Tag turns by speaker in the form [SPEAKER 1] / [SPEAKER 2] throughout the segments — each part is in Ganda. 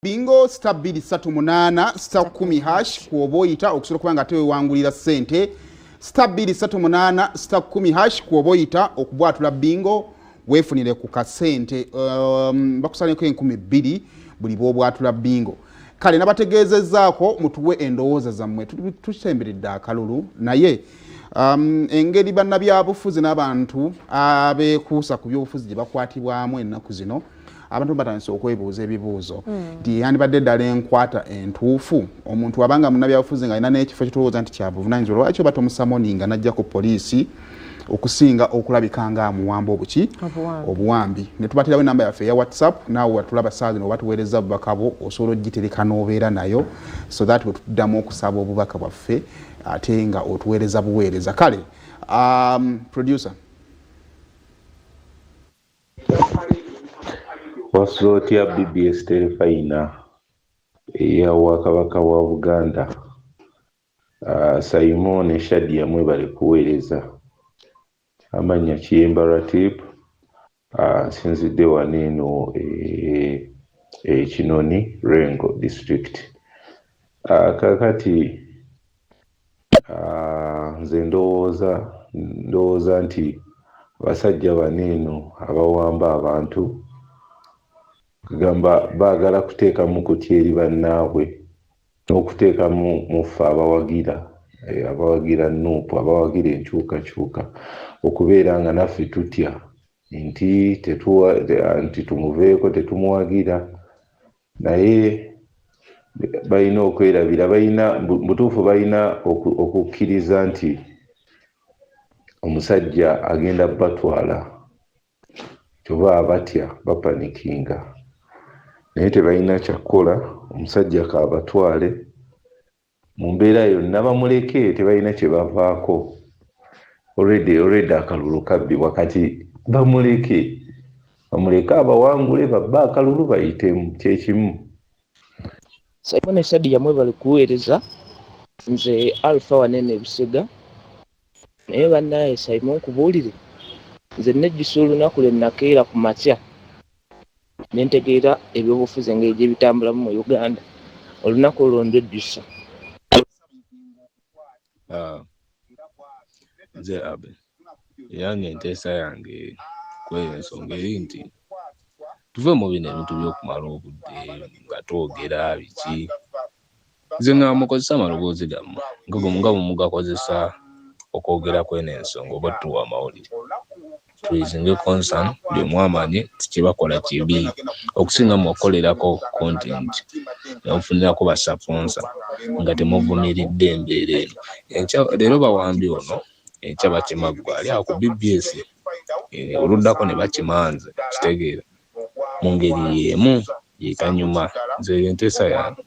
[SPEAKER 1] Bingo star 238 star 10 hash kuoba oyita okusobola kuba nga tewewangulira ssente star 238 star 10 hash kuoba oyita okubwatula bingo weefunire ku kasente bakusaleko 2,000 buli bw'obwatula bingo. Kale nabategeezezzaako mutuwe endowooza zammwe tusemberedde akalulu naye engeri bannabyabufuzi n'abantu abeekuusa ku byobufuzi gye bakwatibwamu ennaku zino abantu batandise okwebuuza ebibuuzo nti yandibadde ddala enkwata entuufu omuntu abanga munnabyabufuzi nga alina n'ekifo kitulowooza nti kyabuvunaanyizibwa lwaki oba tomusamoninga n'ajja ku poliisi okusinga okulabika nga amuwamba obuwambi ne tubatirawo enamba yaffe eya whatsapp naawe watulaba saa zino oba tuweereza obubaka bwo osobola ogitereka n'obeera nayo so that bwe tuddamu okusaba obubaka bwaffe ate nga otuweereza buweereza. Kale producer
[SPEAKER 2] Waslooti ya BBS Terefayina eya Wakabaka wa Buganda Simon Shadia mwe bali kuweereza amanya Kiyemba Ratib sinzidde waneeno Kinoni Rengo District kakati nze ndowooza nti abasajja baneeno abawamba abantu gamba baagala kuteekamu kutya eri bannaabwe n'okuteekamu muffe abawagira Nuupu abawagira enkyukakyuka okubeera nga naffe tutya nti tumuveeko tetumuwagira naye balina okwerabira butuufu balina okukkiriza nti omusajja agenda batwala kyova batya bapanikinga naye tebalina kyakukola omusajja kabatwale mu mbeera yonna bamuleke tebalina kye bavaako already akalulu kabbibwa kati bamuleke abawangule babba akalulu bayitemu kyekimu.
[SPEAKER 3] Simon Shadia mwe bali kuweereza nze Alpha Wanene Bisega naye bannaye Simon kubuulire nze nejjusa olunaku lwe nakeera ku makya ne ntegeera ebyobufuzi engeri gye bitambulamu mu Uganda olunaku olwo ndejjusa.
[SPEAKER 4] Nze abe yange enteesa yange kwera ensonga eri nti tuve mu bino ebintu by'okumala obudde nga twogera biki nze nga mukozesa amaloboozi gammwe nga mumugakozesa okwogera kweno ensonga oba tuwa amawulire tuizinge concern buli omu amanye tikibakola kibi okusinga mukolerako content yamufunirako basaponsa nga temuvumiridde embeera eno leero bawambi ono enkya bakimaggwa ali ako BBS oluddako ne bakimanze kitegeera mu ngeri y'emu yekanyuma nze enteesa yange.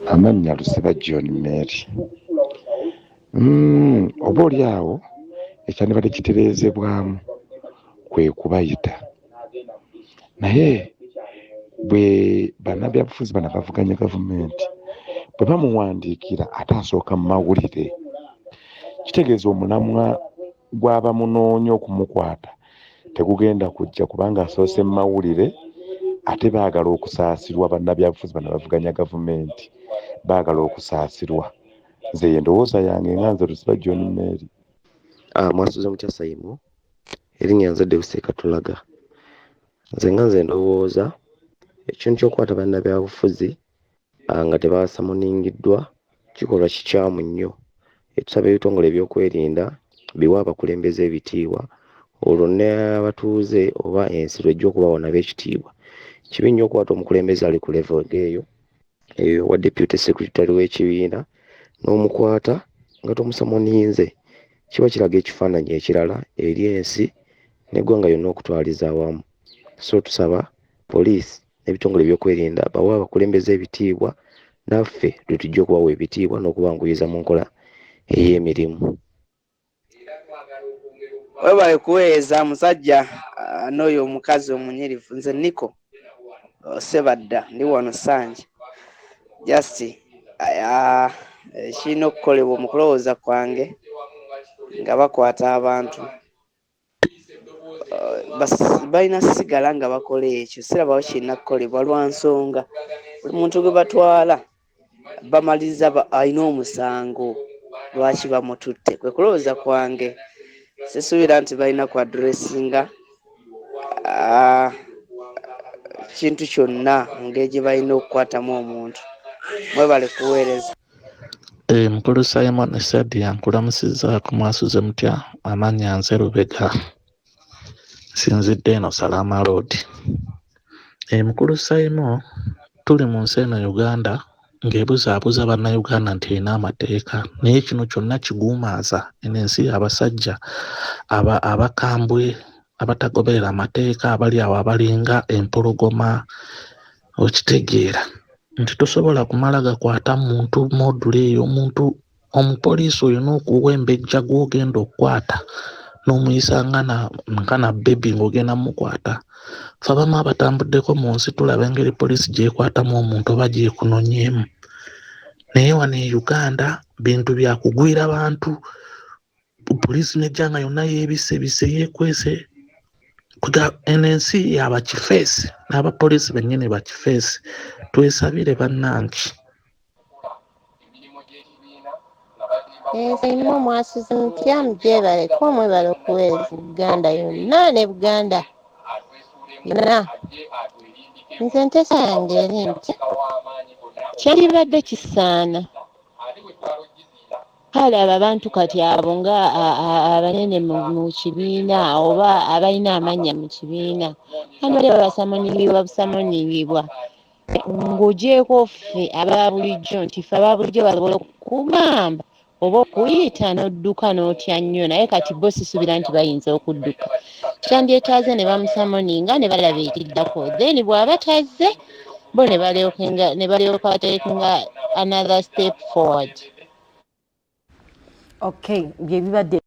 [SPEAKER 5] Amannya Lusiba John Mary oba oli awo ekyandibadde kitereezebwamu kwe kubayita naye bwe bannabyabufuzi bano bavuganya gavumenti bwe bamuwandiikira ate asooka mu mawulire kitegeeza omulamwa gw'abamunoonya okumukwata tegugenda kujja kubanga asoose mu mawulire ate baagala okusaasirwa bannabyabufuzi bano bavuganya gavumenti baagala okusaasirwa. Nze endowooza yange nga nze Lusiba John Mary.
[SPEAKER 6] Mwasuze mutya Saimo erinnya nzadde Buseeka Tulaga. Nze ndowooza ekintu ky'okwata bannabyabufuzi nga tebasamuningiddwa kikolwa kikyamu nnyo. Tusaba ebitongole ebyokwerinda biwa abakulembeze ebitiibwa olwo n'abatuuze oba ensi lwejja okubawa nabo ekitiibwa. Kibi nnyo okwata omukulembeze ali ku level eyo wa deputy secretary w'ekibiina n'omukwata nga tomusamuninze kiba kiraga ekifaananyi ekirala eri ensi n'eggwanga yonna okutwaliza awamu. So tusaba poliisi n'ebitongole ebyokwerinda bawa abakulembeze ebitiibwa naffe lwe tujja okubawa ebitiibwa n'okubanguyiza mu nkola ey'emirimu.
[SPEAKER 7] Webale kuweereza musajja n'oyo omukazi omunyirivu nze Niko Sebadda ndi wano Sanje just kirina okukolebwa mu kulowooza kwange nga bakwata abantu balina sigala nga bakola ekyo sirabawo kirina kukolebwa lwa nsonga buli muntu gwe batwala bamaliriza alina omusango lwaki bamututte. Kwe kulowooza kwange, sisuubira nti balina ku adressinga kintu kyonna mu ngeri gye balina okukwatamu omuntu. Mwebale kuweereza.
[SPEAKER 8] Mukulu Simon Sadi yankulamusizzaako, mwasuze mutya? Amannya nze Lubega, sinzidde eno Salama Road. Mukulu Simon, tuli mu nsi eno Uganda ng'ebuzaabuza bannayuganda nti erina amateeka, naye kino kyonna kiguumaaza eno ensi abasajja abakambwe abatagoberera amateeka, abali awo abalinga empologoma. Okitegeera nti tosobola kumala gakwata muntu module eyo, omuntu omupoliisi oyo n'okuwembejja gw'ogenda okukwata n'omuyisa nkana bebi ng'ogenda mukwata. Fe abamu abatambuddeko mu nsi tulaba engeri poliisi gyekwatamu omuntu oba gyekunonyeemu, naye wano e Uganda bintu byakugwira bantu. Poliisi nejjanga yonna yeebisebise yeekwese. Eno ensi yabakifeesi n'abapoliisi bennyini bakifeesi. Twesabire bannange.
[SPEAKER 9] Nsayimo mwasuze mutya? Mugyebale ko mwebale okuweereza Uganda yonna ne Buganda yonna. Nze entesa yange eri nti kyandibadde kisaana kale abo abantu kati abo nga abanene mu kibiina oba abalina amannya mu kibiina kandi bali basamoniyibwa busamoniyibwa ng'ogyeko ffe aba bulijjo nti ffe aba bulijjo basobola okugamba oba okuyita n'odduka n'otya nnyo, naye kati bo sisuubira nti bayinza okudduka. Kyandyetaaze ne bamusamoninga ne balaba ekiddako, then bw'aba tazze bo ne balyoka bateekinga another step forward.
[SPEAKER 10] Okay, bye bibadde